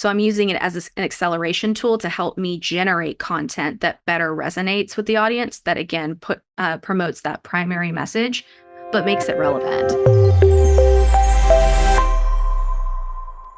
So I'm using it as an acceleration tool to help me generate content that better resonates with the audience, that again promotes that primary message, but makes it relevant.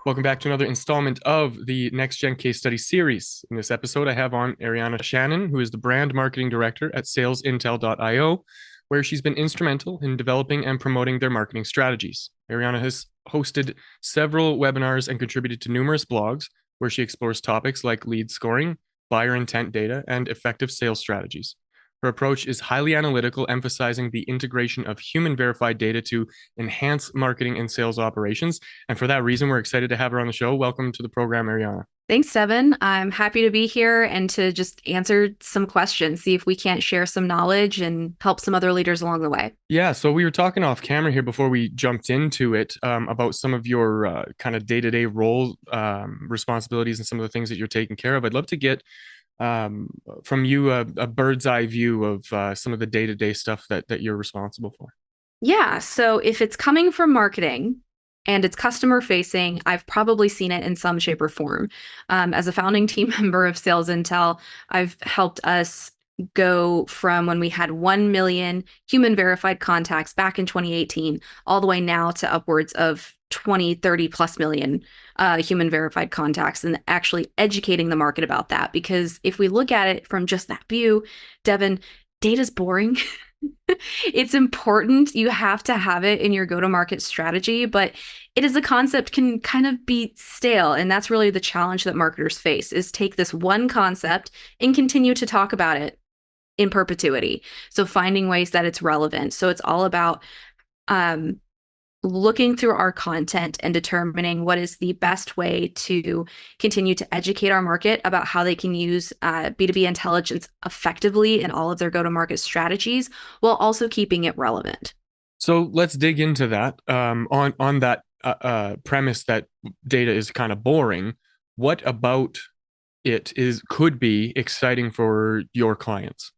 Welcome back to another installment of the Next Gen Case Study series. In this episode, I have on Ariana Shannon, who is the brand marketing director at SalesIntel.io, where she's been instrumental in developing and promoting their marketing strategies. Ariana has hosted several webinars and contributed to numerous blogs where she explores topics like lead scoring, buyer intent data, and effective sales strategies. Her approach is highly analytical, emphasizing the integration of human verified data to enhance marketing and sales operations. And for that reason, we're excited to have her on the show. Welcome to the program, Ariana. Thanks, Devin. I'm happy to be here and to just answer some questions, see if we can't share some knowledge and help some other leaders along the way. Yeah, so we were talking off camera here before we jumped into it about some of your kind of day-to-day role responsibilities and some of the things that you're taking care of. I'd love to get from you a bird's eye view of some of the day-to-day stuff that you're responsible for. Yeah, so if it's coming from marketing and it's customer facing, I've probably seen it in some shape or form. As a founding team member of SalesIntel, I've helped us go from when we had 1 million human verified contacts back in 2018, all the way now to upwards of 20, 30 plus million human verified contacts, and actually educating the market about that. Because if we look at it from just that view, Devin, data's boring. It's important. You have to have it in your go-to-market strategy, but it is a concept can kind of be stale. And that's really the challenge that marketers face, is take this one concept and continue to talk about it in perpetuity. So finding ways that it's relevant. So it's all about looking through our content and determining what is the best way to continue to educate our market about how they can use B2B intelligence effectively in all of their go-to-market strategies, while also keeping it relevant. So let's dig into that. On that premise that data is kind of boring, what about it could be exciting for your clients?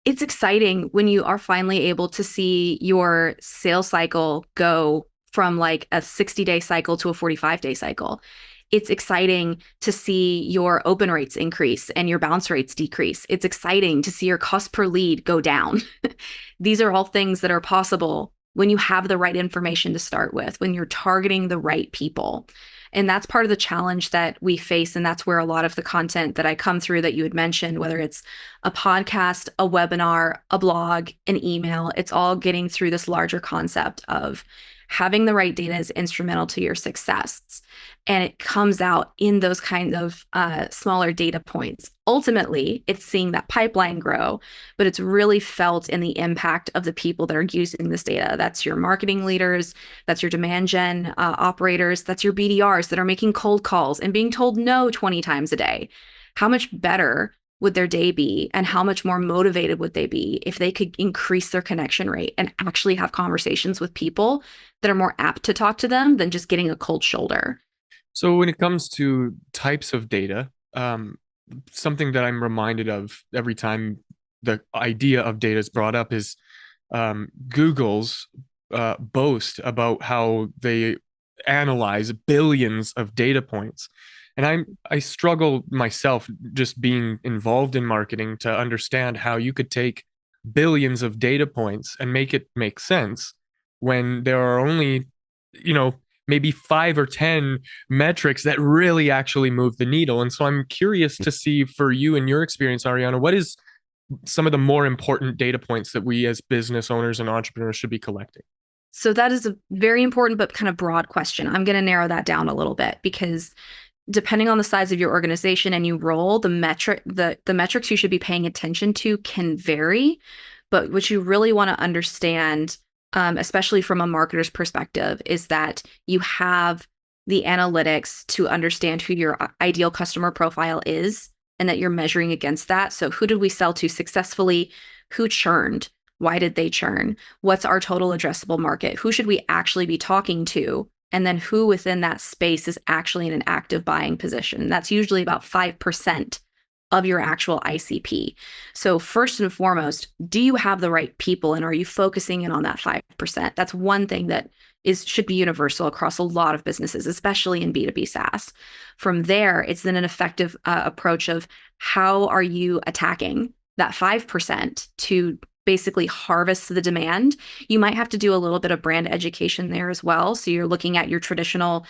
It's exciting when you are finally able to see your sales cycle go from like a 60-day cycle to a 45-day cycle. It's exciting to see your open rates increase and your bounce rates decrease. It's exciting to see your cost per lead go down. These are all things that are possible when you have the right information to start with, when you're targeting the right people. And that's part of the challenge that we face. And that's where a lot of the content that I come through that you had mentioned, whether it's a podcast, a webinar, a blog, an email, it's all getting through this larger concept of having the right data is instrumental to your success. And it comes out in those kinds of smaller data points. Ultimately, it's seeing that pipeline grow, but it's really felt in the impact of the people that are using this data. That's your marketing leaders, that's your demand gen operators, that's your BDRs that are making cold calls and being told no 20 times a day. How much better would their day be, and how much more motivated would they be if they could increase their connection rate and actually have conversations with people that are more apt to talk to them than just getting a cold shoulder? So when it comes to types of data, something that I'm reminded of every time the idea of data is brought up is Google's boast about how they analyze billions of data points. And I struggle myself, just being involved in marketing, to understand how you could take billions of data points and make it make sense when there are only, maybe 5 or 10 metrics that really actually move the needle. And so I'm curious to see, for you and your experience, Ariana, what is some of the more important data points that we as business owners and entrepreneurs should be collecting? So that is a very important but kind of broad question. I'm going to narrow that down a little bit, because depending on the size of your organization and your role, the metrics you should be paying attention to can vary. But what you really want to understand, especially from a marketer's perspective, is that you have the analytics to understand who your ideal customer profile is, and that you're measuring against that. So who did we sell to successfully? Who churned? Why did they churn? What's our total addressable market? Who should we actually be talking to? And then who within that space is actually in an active buying position? That's usually about 5% of your actual ICP. So first and foremost, do you have the right people and are you focusing in on that 5%? That's one thing that should be universal across a lot of businesses, especially in B2B SaaS. From there, it's then an effective approach of how are you attacking that 5% to basically harvest the demand. You might have to do a little bit of brand education there as well. So you're looking at your traditional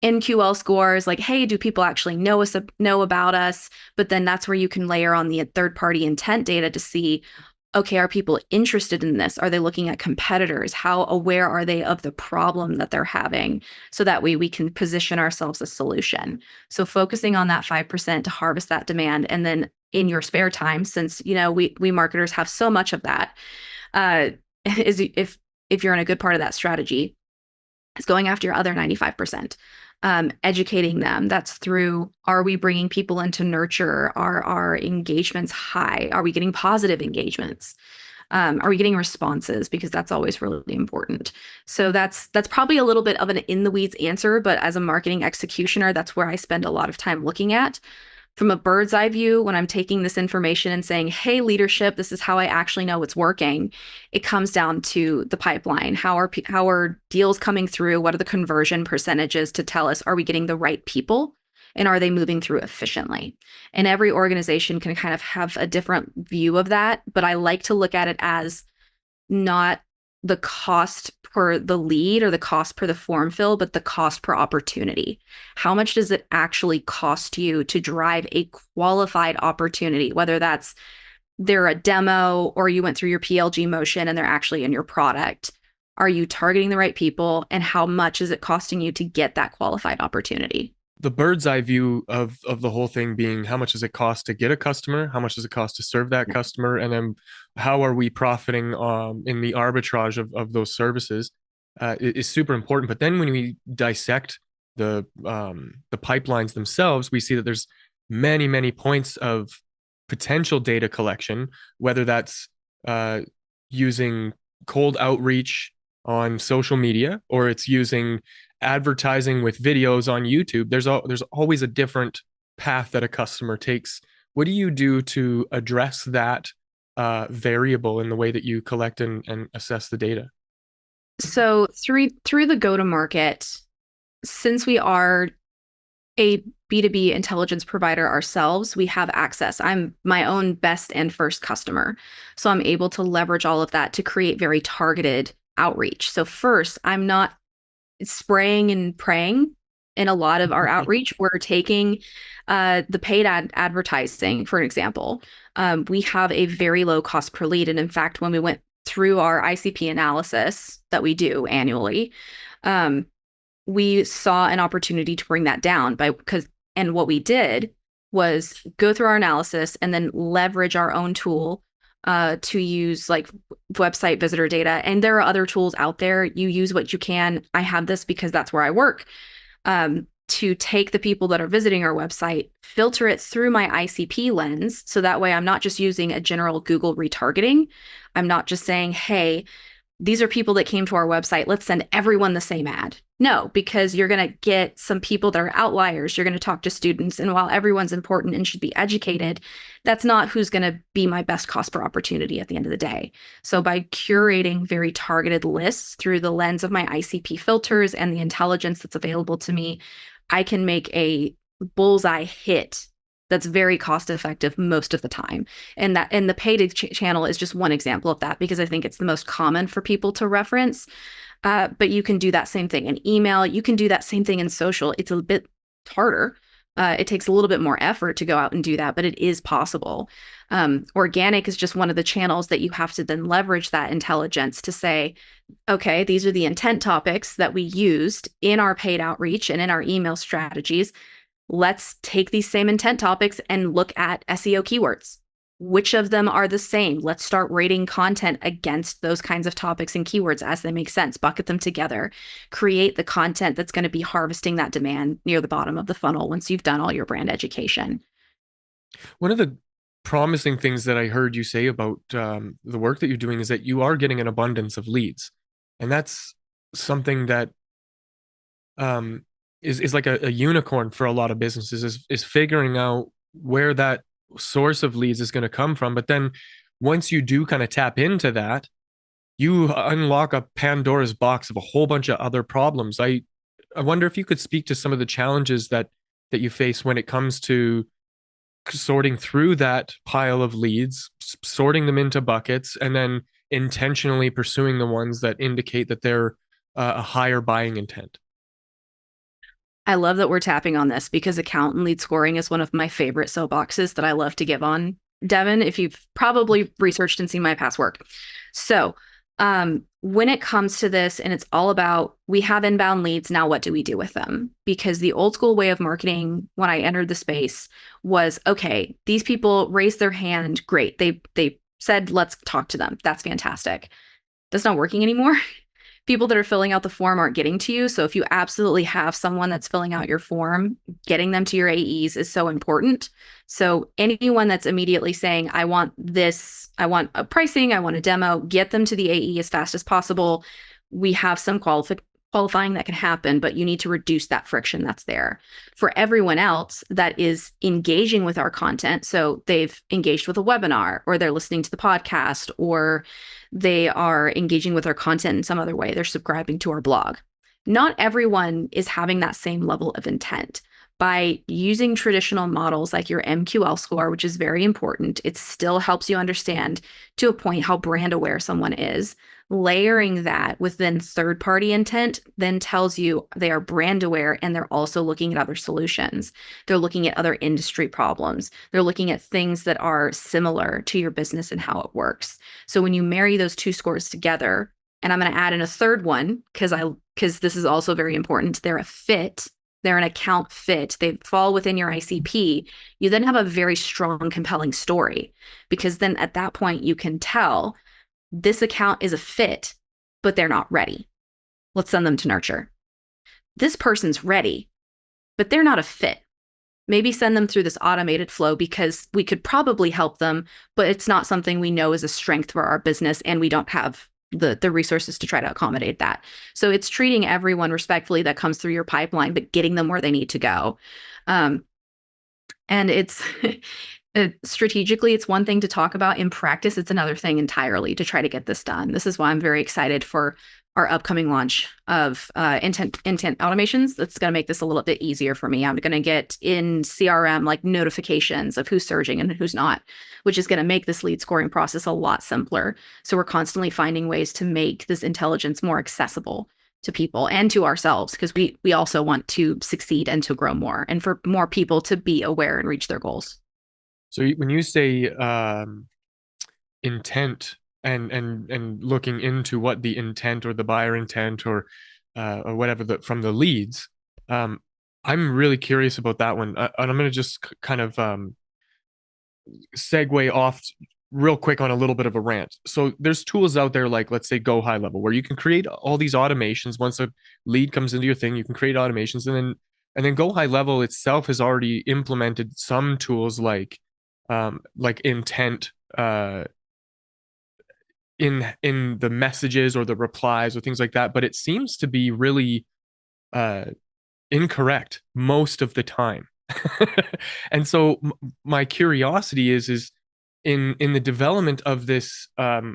NQL scores, like, hey, do people actually know about us? But then that's where you can layer on the third-party intent data to see, okay, are people interested in this? Are they looking at competitors? How aware are they of the problem that they're having? So that way we can position ourselves as a solution. So focusing on that 5% to harvest that demand, and then in your spare time, since we marketers have so much of that, uh, is if you're in a good part of that strategy, is going after your other 95%. Educating them. That's through, are we bringing people into nurture? Are our engagements high? Are we getting positive engagements? Are we getting responses? Because that's always really important. So that's probably a little bit of an in the weeds answer, but as a marketing executioner, that's where I spend a lot of time looking at. From a bird's eye view, when I'm taking this information and saying, hey, leadership, this is how I actually know it's working, it comes down to the pipeline. How are deals coming through? What are the conversion percentages to tell us, are we getting the right people? And are they moving through efficiently? And every organization can kind of have a different view of that, but I like to look at it as not the cost per the lead or the cost per the form fill, but the cost per opportunity. How much does it actually cost you to drive a qualified opportunity, whether that's they're a demo or you went through your PLG motion and they're actually in your product? Are you targeting the right people, and how much is it costing you to get that qualified opportunity? The bird's eye view of the whole thing being, how much does it cost to get a customer? How much does it cost to serve that customer? And then how are we profiting in the arbitrage of those services is super important. But then when we dissect the pipelines themselves, we see that there's many points of potential data collection, whether that's using cold outreach on social media, or it's using advertising with videos on YouTube. There's always a different path that a customer takes. What do you do to address that variable in the way that you collect and assess the data? So through the go-to-market, since we are a B2B intelligence provider ourselves, we have access. I'm my own best and first customer. So I'm able to leverage all of that to create very targeted outreach. So first, I'm not spraying and praying in a lot of our outreach. We're taking the paid advertising, for example. We have a very low cost per lead. And in fact, when we went through our ICP analysis that we do annually, we saw an opportunity to bring that down and what we did was go through our analysis and then leverage our own tool to use like website visitor data. And there are other tools out there. You use what you can. I have this because that's where I work. To take the people that are visiting our website, filter it through my ICP lens. So that way I'm not just using a general Google retargeting. I'm not just saying, hey, these are people that came to our website, let's send everyone the same ad. No, because you're going to get some people that are outliers. You're going to talk to students. And while everyone's important and should be educated, that's not who's going to be my best cost per opportunity at the end of the day. So by curating very targeted lists through the lens of my ICP filters and the intelligence that's available to me, I can make a bullseye hit that's very cost effective most of the time. And the paid channel is just one example of that, because I think it's the most common for people to reference. But you can do that same thing in email. You can do that same thing in social. It's a bit harder. It takes a little bit more effort to go out and do that, but it is possible. Organic is just one of the channels that you have to then leverage that intelligence to say, okay, these are the intent topics that we used in our paid outreach and in our email strategies. Let's take these same intent topics and look at SEO keywords. Which of them are the same? Let's start rating content against those kinds of topics and keywords as they make sense, bucket them together, create the content that's going to be harvesting that demand near the bottom of the funnel once you've done all your brand education. One of the promising things that I heard you say about the work that you're doing is that you are getting an abundance of leads. And that's something that is like a unicorn for a lot of businesses, is figuring out where that source of leads is going to come from. But then once you do kind of tap into that, you unlock a Pandora's box of a whole bunch of other problems. I wonder if you could speak to some of the challenges that you face when it comes to sorting through that pile of leads, sorting them into buckets, and then intentionally pursuing the ones that indicate that they're a higher buying intent. I love that we're tapping on this because account and lead scoring is one of my favorite soapboxes that I love to give on, Devin, if you've probably researched and seen my past work. So, when it comes to this, and it's all about we have inbound leads, now what do we do with them? Because the old school way of marketing when I entered the space was okay, these people raised their hand, great. They said, let's talk to them. That's fantastic. That's not working anymore. People that are filling out the form aren't getting to you. So if you absolutely have someone that's filling out your form, getting them to your AEs is so important. So anyone that's immediately saying, I want this, I want a pricing, I want a demo, get them to the AE as fast as possible. We have some qualifying that can happen, but you need to reduce that friction that's there. For everyone else that is engaging with our content, so they've engaged with a webinar, or they're listening to the podcast, or they are engaging with our content in some other way, they're subscribing to our blog. Not everyone is having that same level of intent. By using traditional models like your MQL score, which is very important, it still helps you understand to a point how brand aware someone is. Layering that within third-party intent then tells you they are brand aware and they're also looking at other solutions. They're looking at other industry problems. They're looking at things that are similar to your business and how it works. So when you marry those two scores together, and I'm going to add in a third one because this is also very important, they're a fit. They're an account fit. They fall within your ICP. You then have a very strong, compelling story because then at that point you can tell this account is a fit, but they're not ready. Let's send them to nurture. This person's ready, but they're not a fit. Maybe send them through this automated flow because we could probably help them, but it's not something we know is a strength for our business and we don't have the resources to try to accommodate that. So it's treating everyone respectfully that comes through your pipeline, but getting them where they need to go. And it's strategically, it's one thing to talk about. In practice, it's another thing entirely to try to get this done. This is why I'm very excited for our upcoming launch of intent automations. That's going to make this a little bit easier for me. I'm going to get in CRM like notifications of who's surging and who's not, which is going to make this lead scoring process a lot simpler. So we're constantly finding ways to make this intelligence more accessible to people and to ourselves, because we also want to succeed and to grow more and for more people to be aware and reach their goals. So when you say intent and looking into what the intent or the buyer intent or whatever from the leads, I'm really curious about that one, and I'm going to just kind of segue off real quick on a little bit of a rant. So there's tools out there like, let's say, GoHighLevel, where you can create all these automations. Once a lead comes into your thing, you can create automations, and then GoHighLevel itself has already implemented some tools like intent in the messages or the replies or things like that, but it seems to be really uh, incorrect most of the time. And so my curiosity is in the development of this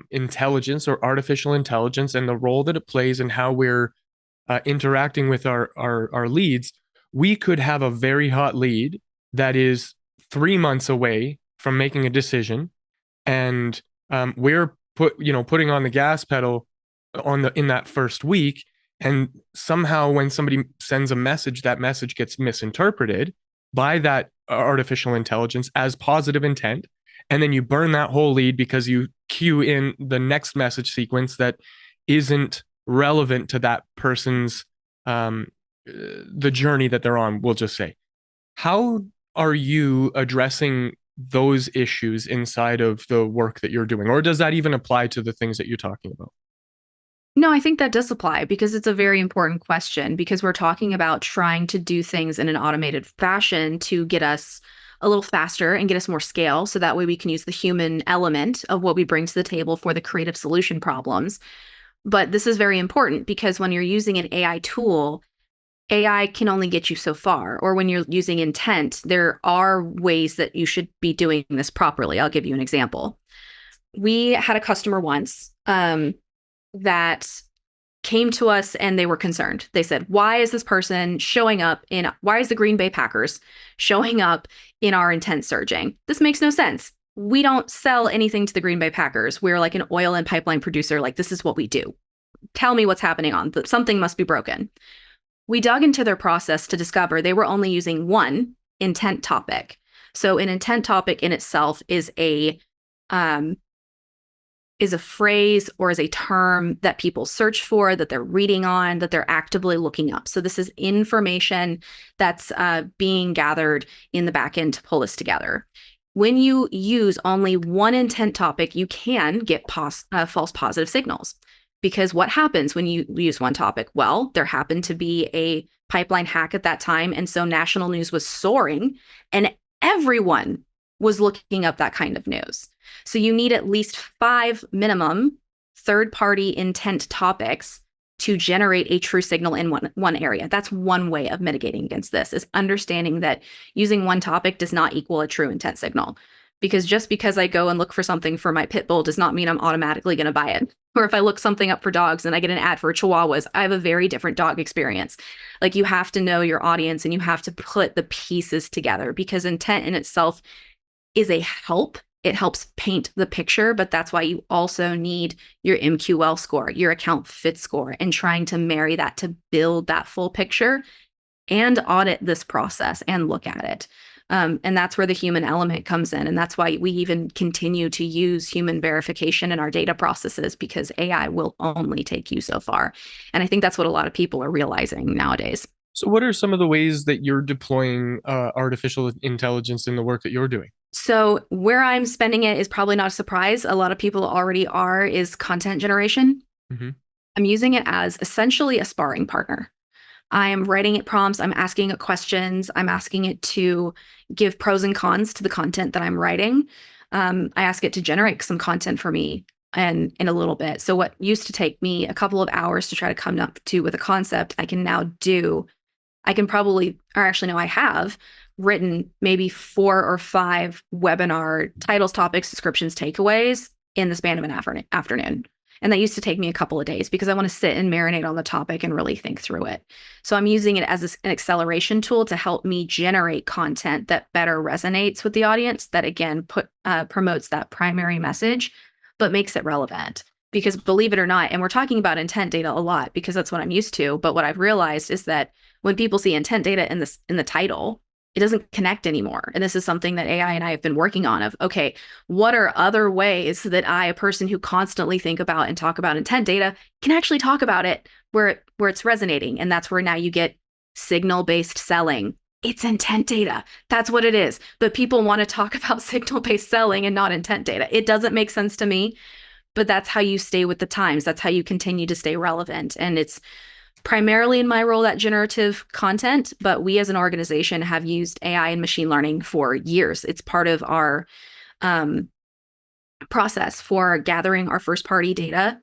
intelligence or artificial intelligence and the role that it plays and how we're interacting with our leads. We could have a very hot lead that is 3 months away from making a decision, and we're putting on the gas pedal in that first week, and somehow when somebody sends a message, that message gets misinterpreted by that artificial intelligence as positive intent, and then you burn that whole lead because you cue in the next message sequence that isn't relevant to that person's the journey that they're on, we'll just say. How are you addressing those issues inside of the work that you're doing? Or does that even apply to the things that you're talking about? No, I think that does apply because it's a very important question, because we're talking about trying to do things in an automated fashion to get us a little faster and get us more scale. So that way we can use the human element of what we bring to the table for the creative solution problems. But this is very important because when you're using an AI tool, AI can only get you so far. Or when you're using intent, there are ways that you should be doing this properly. I'll give you an example. We had a customer once that came to us and they were concerned. They said, why is this person showing up in, why is the Green Bay Packers showing up in our intent surging? This makes no sense. We don't sell anything to the Green Bay Packers. We're like an oil and pipeline producer. Like, this is what we do. Tell me what's happening on, something must be broken. We dug into their process to discover they were only using one intent topic. So an intent topic in itself um, is a phrase or is a term that people search for, that they're reading on, that they're actively looking up. So this is information that's being gathered in the back end to pull this together. When you use only one intent topic, you can get false positive signals. Because what happens when you use one topic? Well, there happened to be a pipeline hack at that time. And so national news was soaring and everyone was looking up that kind of news. So you need at least 5 minimum third-party intent topics to generate a true signal in one area. That's one way of mitigating against this, is understanding that using one topic does not equal a true intent signal. Because just because I go and look for something for my pit bull does not mean I'm automatically going to buy it. Or if I look something up for dogs and I get an ad for chihuahuas, I have a very different dog experience. Like, you have to know your audience and you have to put the pieces together, because intent in itself is a help. It helps paint the picture, but that's why you also need your MQL score, your account fit score, and trying to marry that to build that full picture and audit this process and look at it. And that's where the human element comes in. And that's why we even continue to use human verification in our data processes, because AI will only take you so far. And I think that's what a lot of people are realizing nowadays. So, what are some of the ways that you're deploying artificial intelligence in the work that you're doing? So where I'm spending it is probably not a surprise. A lot of people already are, is content generation. Mm-hmm. I'm using it as essentially a sparring partner. I'm writing it prompts. I'm asking it questions. I'm asking it to give pros and cons to the content that I'm writing. I ask it to generate some content for me and in a little bit. So what used to take me a couple of hours to try to come up to with a concept, I can now do. I can probably, or actually no, I have written maybe 4 or 5 webinar titles, topics, descriptions, takeaways in the span of an afternoon. And that used to take me a couple of days because I want to sit and marinate on the topic and really think through it. So I'm using it as an acceleration tool to help me generate content that better resonates with the audience, that again promotes that primary message, but makes it relevant. Because believe it or not, and we're talking about intent data a lot because that's what I'm used to, but what I've realized is that when people see intent data in the title, it doesn't connect anymore. And this is something that AI and I have been working on, of, okay, what are other ways that I, a person who constantly think about and talk about intent data, can actually talk about it where it's resonating. And that's where now you get signal-based selling. It's intent data. That's what it is. But people want to talk about signal-based selling and not intent data. It doesn't make sense to me, but that's how you stay with the times. That's how you continue to stay relevant. And it's primarily in my role, that generative content, but we as an organization have used AI and machine learning for years. It's part of our process for gathering our first party data,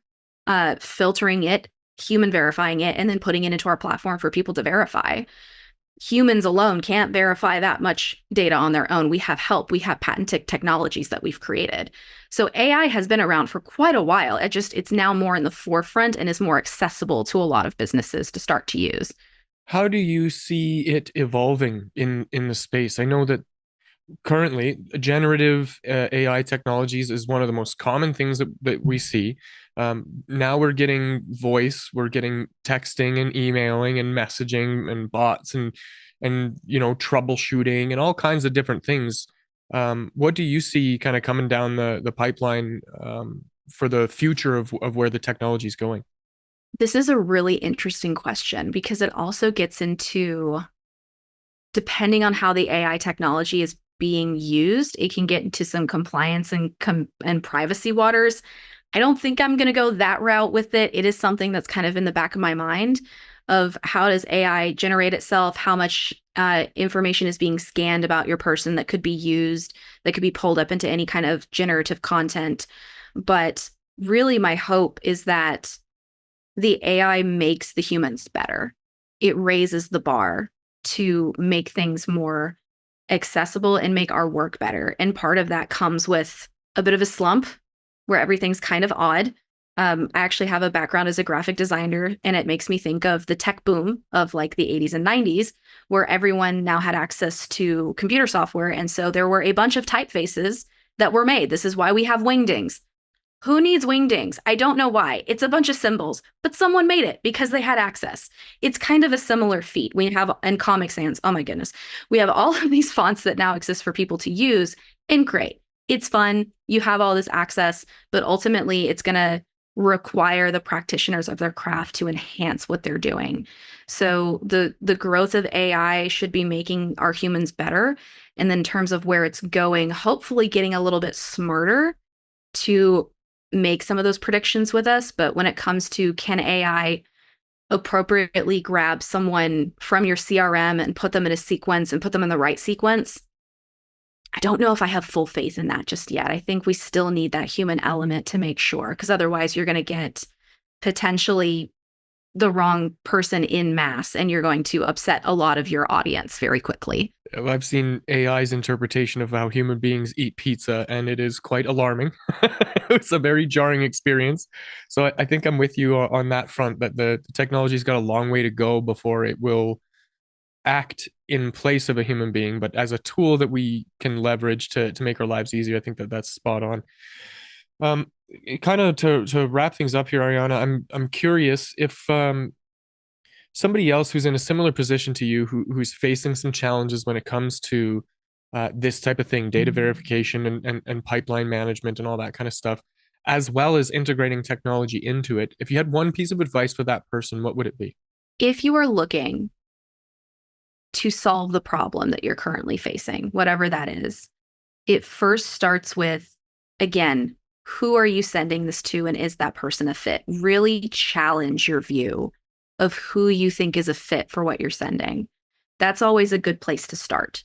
filtering it, human verifying it, and then putting it into our platform for people to verify. Humans alone can't verify that much data on their own. We have help. We have patented technologies that we've created. So AI has been around for quite a while. It's now more in the forefront and is more accessible to a lot of businesses to start to use. How do you see it evolving in the space? I know that currently generative AI technologies is one of the most common things that we see. Now we're getting voice, we're getting texting and emailing and messaging and bots and troubleshooting and all kinds of different things. What do you see kind of coming down the pipeline for the future of where the technology is going? This is a really interesting question because it also gets into, depending on how the AI technology is being used, it can get into some compliance and privacy waters. I don't think I'm going to go that route with it. It is something that's kind of in the back of my mind, of how does AI generate itself, how much information is being scanned about your person that could be used, that could be pulled up into any kind of generative content. But really my hope is that the AI makes the humans better. it raises the bar to make things more accessible and make our work better. And part of that comes with a bit of a slump where everything's kind of odd. I actually have a background as a graphic designer, and it makes me think of the tech boom of like the 80s and 90s, where everyone now had access to computer software. And so there were a bunch of typefaces that were made. This is why we have wingdings. Who needs wingdings? I don't know why. It's a bunch of symbols, but someone made it because they had access. It's kind of a similar feat. We have in Comic Sans, oh my goodness, we have all of these fonts that now exist for people to use, and great. It's fun. You have all this access, but ultimately it's going to require the practitioners of their craft to enhance what they're doing. So the growth of AI should be making our humans better. And then in terms of where it's going, hopefully getting a little bit smarter to make some of those predictions with us. But when it comes to can AI appropriately grab someone from your CRM and put them in a sequence and put them in the right sequence, I don't know if I have full faith in that just yet. I think we still need that human element to make sure, because otherwise you're going to get potentially the wrong person in mass and you're going to upset a lot of your audience very quickly. I've seen AI's interpretation of how human beings eat pizza, and it is quite alarming. It's a very jarring experience. So I think I'm with you on that front, that the technology's got a long way to go before it will act in place of a human being, but as a tool that we can leverage to make our lives easier. I think that that's spot on. Kind of to wrap things up here, Ariana, I'm curious if somebody else who's in a similar position to you, who's facing some challenges when it comes to this type of thing, data verification and pipeline management and all that kind of stuff, as well as integrating technology into it. If you had one piece of advice for that person, what would it be? If you are looking to solve the problem that you're currently facing, whatever that is, it first starts with, again, who are you sending this to, and is that person a fit? Really challenge your view of who you think is a fit for what you're sending. That's always a good place to start.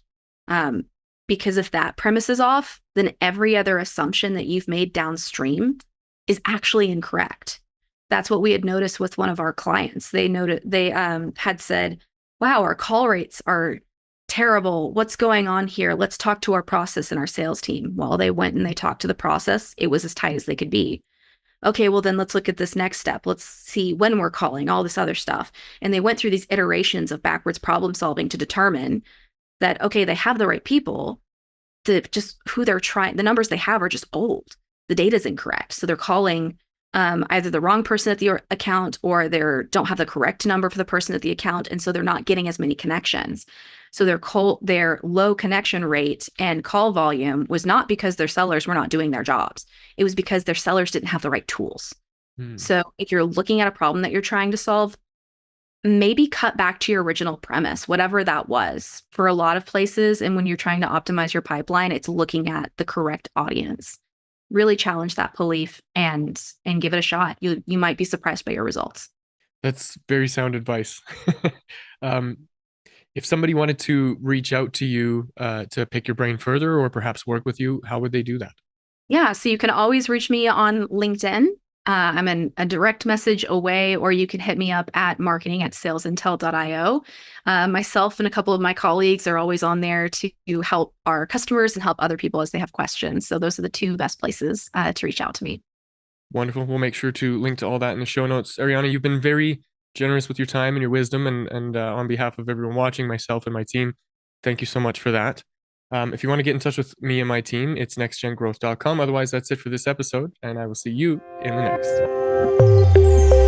Because if that premise is off, then every other assumption that you've made downstream is actually incorrect. That's what we had noticed with one of our clients. They had said, wow, our call rates are terrible. What's going on here? Let's talk to our process and our sales team. Well, they went and they talked to the process. It was as tight as they could be. Okay, well, then let's look at this next step. Let's see when we're calling, all this other stuff. And they went through these iterations of backwards problem solving to determine that, okay, they have the right people, just who they're trying, the numbers they have are just old. The data is incorrect. So they're calling either the wrong person at the account, or they don't have the correct number for the person at the account. And so they're not getting as many connections. So their low connection rate and call volume was not because their sellers were not doing their jobs. It was because their sellers didn't have the right tools. So if you're looking at a problem that you're trying to solve, maybe cut back to your original premise, whatever that was. For a lot of places, and when you're trying to optimize your pipeline, it's looking at the correct audience. Really challenge that belief and give it a shot. You might be surprised by your results. That's very sound advice. If somebody wanted to reach out to you to pick your brain further, or perhaps work with you, how would they do that? Yeah, so you can always reach me on LinkedIn. I'm a direct message away, or you can hit me up at marketing@salesintel.io. Myself and a couple of my colleagues are always on there to help our customers and help other people as they have questions. So those are the two best places to reach out to me. Wonderful. We'll make sure to link to all that in the show notes. Ariana, you've been very generous with your time and your wisdom, and on behalf of everyone watching, myself and my team, thank you so much for that. If you want to get in touch with me and my team, it's nextgengrowth.com. Otherwise, that's it for this episode, and I will see you in the next.